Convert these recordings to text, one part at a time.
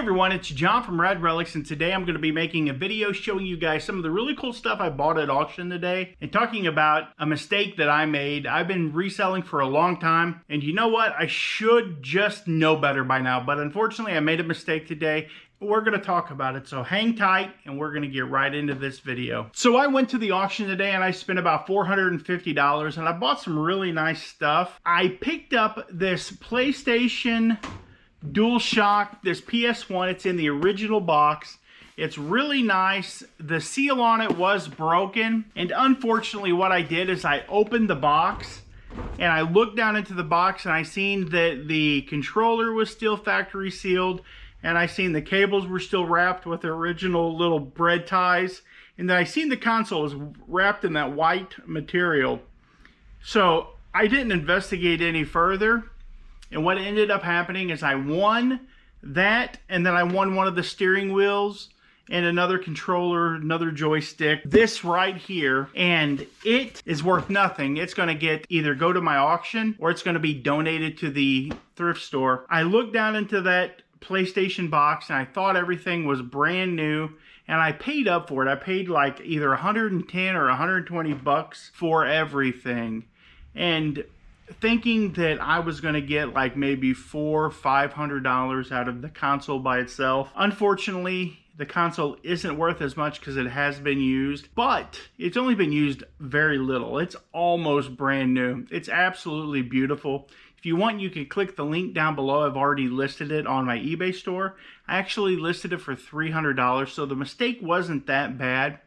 everyone, it's John from Relics, and today I'm going to be making a video showing you guys some of the really cool stuff I bought at auction today and talking about a mistake that I made. I've been reselling for a long time, and you know what? I should just know better by now, but unfortunately I made a mistake today. We're going to talk about it, so hang tight and we're going to get right into this video. So I went to the auction today and I spent about $450 and I bought some really nice stuff. I picked up this PlayStation DualShock, this PS1. It's in the original box. It's really nice. The seal on it was broken, and unfortunately what I did is I opened the box and I looked down into the box and I seen that the controller was still factory sealed, and I seen the cables were still wrapped with the original little bread ties, and then I seen the console was wrapped in that white material. So I didn't investigate any further. And what ended up happening is I won that, and then I won one of the steering wheels and another controller, another joystick, this right here, and it is worth nothing. It's going to either go to my auction or it's going to be donated to the thrift store. I looked down into that PlayStation box and I thought everything was brand new, and I paid up for it. I paid like either 110 or 120 bucks for everything, and thinking that I was going to get like maybe $400 or $500 out of the console by itself. Unfortunately, the console isn't worth as much because it has been used, but it's only been used very little. It's almost brand new. It's absolutely beautiful. If you want, you can click the link down below. I've already listed it on my eBay store. I actually listed it for $300, so the mistake wasn't that bad.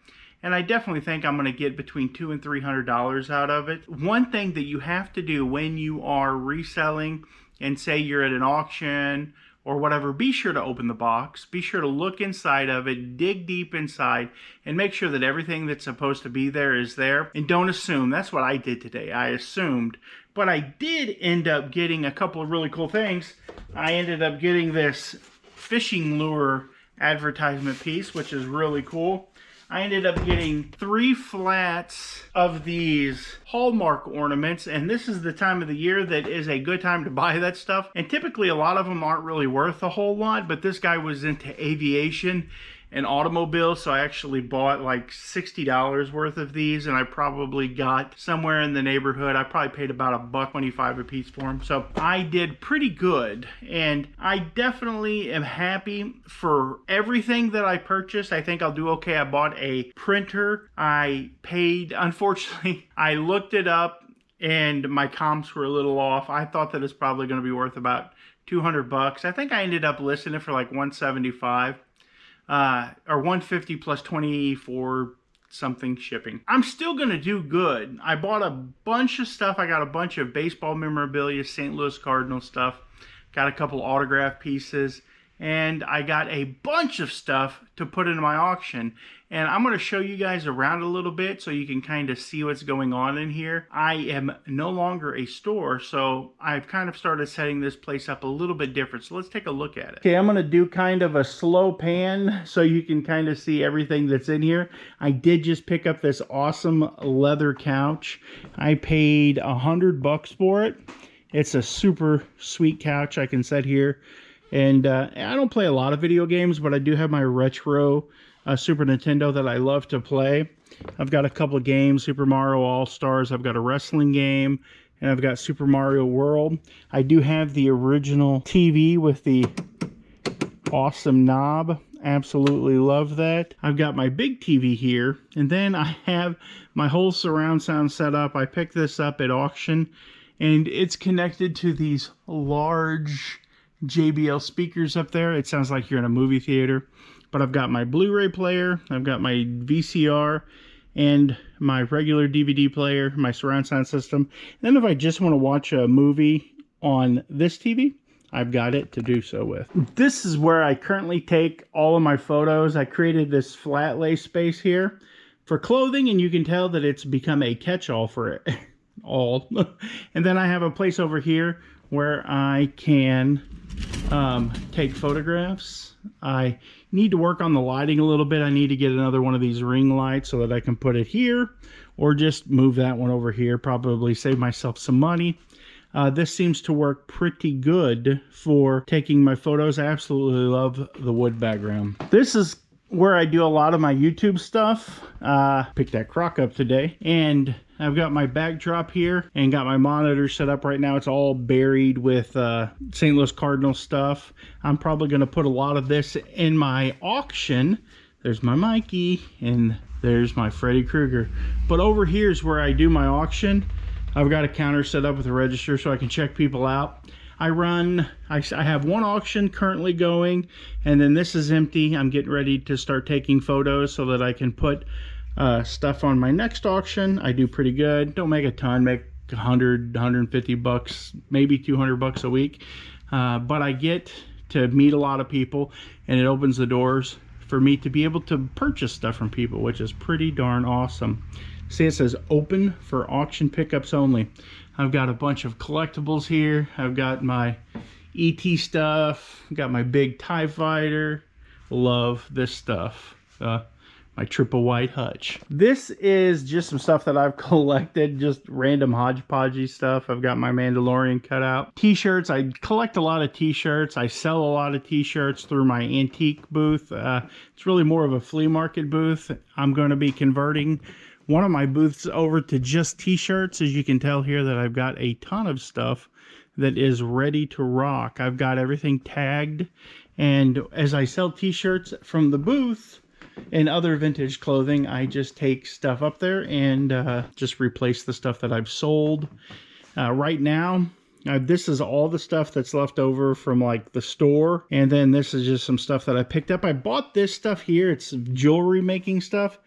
And I definitely think I'm going to get between $200 and $300 out of it. One thing that you have to do when you are reselling, and say you're at an auction or whatever, be sure to open the box. Be sure to look inside of it, dig deep inside, and make sure that everything that's supposed to be there is there. And don't assume. That's what I did today. I assumed. But I did end up getting a couple of really cool things. I ended up getting this fishing lure advertisement piece, which is really cool. I ended up getting 3 flats of these Hallmark ornaments, and this is the time of the year that is a good time to buy that stuff. And typically a lot of them aren't really worth a whole lot, but this guy was into aviation and automobiles, so I actually bought like $60 worth of these, and I probably got somewhere in the neighborhood. I probably paid about $1.25 a piece for them, so I did pretty good, and I definitely am happy for everything that I purchased. I think I'll do okay. I bought a printer. I paid, unfortunately, I looked it up and my comps were a little off. I thought that it's probably going to be worth about 200 bucks. I think I ended up listing it for like 175. Or 150 plus 24 something shipping. I'm still gonna do good. I bought a bunch of stuff. I got a bunch of baseball memorabilia, St. Louis Cardinals stuff, got a couple autograph pieces, and I got a bunch of stuff to put into my auction. And I'm going to show you guys around a little bit so you can kind of see what's going on in here. I am no longer a store, so I've kind of started setting this place up a little bit different. So let's take a look at it. Okay, I'm going to do kind of a slow pan so you can kind of see everything that's in here. I did just pick up this awesome leather couch. I paid 100 bucks for it. It's a super sweet couch I can set here. And I don't play a lot of video games, but I do have my retro Super Nintendo that I love to play. I've got a couple of games, Super Mario All-Stars. I've got a wrestling game, and I've got Super Mario World. I do have the original TV with the awesome knob. Absolutely love that. I've got my big TV here, and then I have my whole surround sound set up. I picked this up at auction, and it's connected to these large JBL speakers up there. It sounds like you're in a movie theater. But I've got my Blu-ray player, I've got my VCR, and my regular DVD player, my surround sound system. And then if I just want to watch a movie on this TV, I've got it to do so with. This is where I currently take all of my photos. I created this flat lay space here for clothing, and you can tell that it's become a catch-all for it all. And then I have a place over here where I can take photographs. I need to work on the lighting a little bit. I need to get another one of these ring lights so that I can put it here, or just move that one over here, probably save myself some money. This seems to work pretty good for taking my photos. I absolutely love the wood background. This is where I do a lot of my YouTube stuff. Picked that crock up today, and I've got my backdrop here and got my monitor set up right now. It's all buried with St. Louis Cardinal stuff. I'm probably going to put a lot of this in my auction. There's my Mikey, and there's my Freddy Krueger. But over here is where I do my auction. I've got a counter set up with a register so I can check people out. I have one auction currently going, and then this is empty. I'm getting ready to start taking photos so that I can put stuff on my next auction. I do pretty good. Don't make a ton, make 100, 150 bucks, maybe 200 bucks a week. But I get to meet a lot of people, and it opens the doors for me to be able to purchase stuff from people, which is pretty darn awesome. See, it says open for auction pickups only. I've got a bunch of collectibles here. I've got my ET stuff. I've got my big TIE fighter. Love this stuff. My triple white hutch. This is just some stuff that I've collected, just random hodgepodgey stuff. I've got my Mandalorian cutout. T-shirts, I collect a lot of t-shirts. I sell a lot of t-shirts through my antique booth. It's really more of a flea market booth. I'm going to be converting one of my booths over to just t-shirts. As you can tell here that I've got a ton of stuff that is ready to rock. I've got everything tagged, and as I sell t-shirts from the booth and other vintage clothing, I just take stuff up there and just replace the stuff that I've sold. Right now, this is all the stuff that's left over from like the store, and then this is just some stuff that I picked up. I bought this stuff here. It's jewelry making stuff,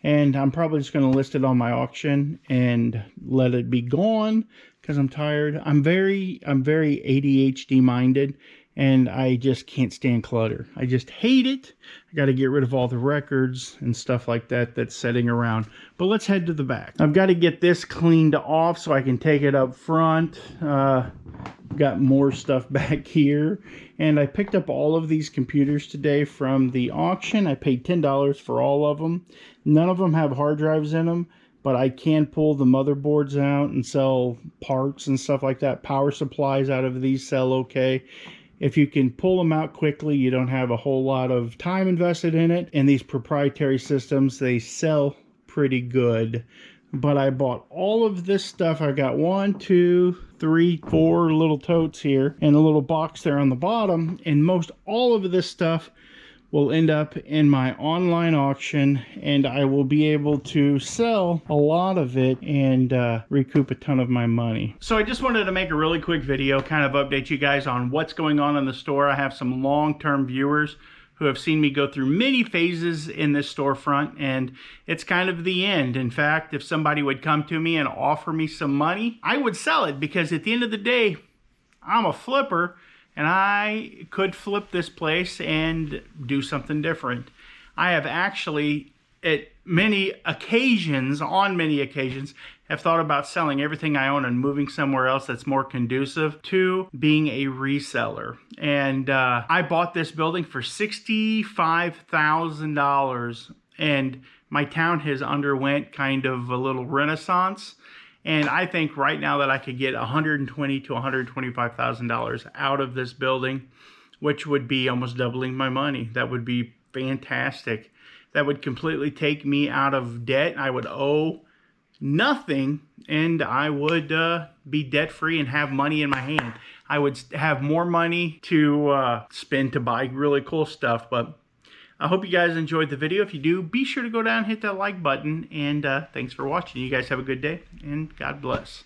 and I'm probably just going to list it on my auction and let it be gone because I'm tired. I'm very ADHD minded, and I just can't stand clutter. I just hate it. I got to get rid of all the records and stuff like that that's sitting around. But let's head to the back. I've got to get this cleaned off so I can take it up front. Got more stuff back here, and I picked up all of these computers today from the auction. I paid $10 for all of them. None of them have hard drives in them, but I can pull the motherboards out and sell parts and stuff like that. Power supplies out of these sell okay. If you can pull them out quickly, you don't have a whole lot of time invested in it. And these proprietary systems, they sell pretty good. But I bought all of this stuff. I got 1, 2, 3, 4 little totes here and a little box there on the bottom. And most all of this stuff will end up in my online auction, and I will be able to sell a lot of it and recoup a ton of my money. So I just wanted to make a really quick video, kind of update you guys on what's going on in the store. I have some long-term viewers who have seen me go through many phases in this storefront, and it's kind of the end. In fact, if somebody would come to me and offer me some money, I would sell it, because at the end of the day, I'm a flipper, and I could flip this place and do something different. I have actually, on many occasions, have thought about selling everything I own and moving somewhere else that's more conducive to being a reseller. And I bought this building for $65,000, and my town has underwent kind of a little renaissance. And I think right now that I could get $120,000 to $125,000 out of this building, which would be almost doubling my money. That would be fantastic. That would completely take me out of debt. I would owe nothing, and I would be debt-free and have money in my hand. I would have more money to spend to buy really cool stuff. But I hope you guys enjoyed the video. If you do, be sure to go down and hit that like button. And thanks for watching. You guys have a good day, and God bless.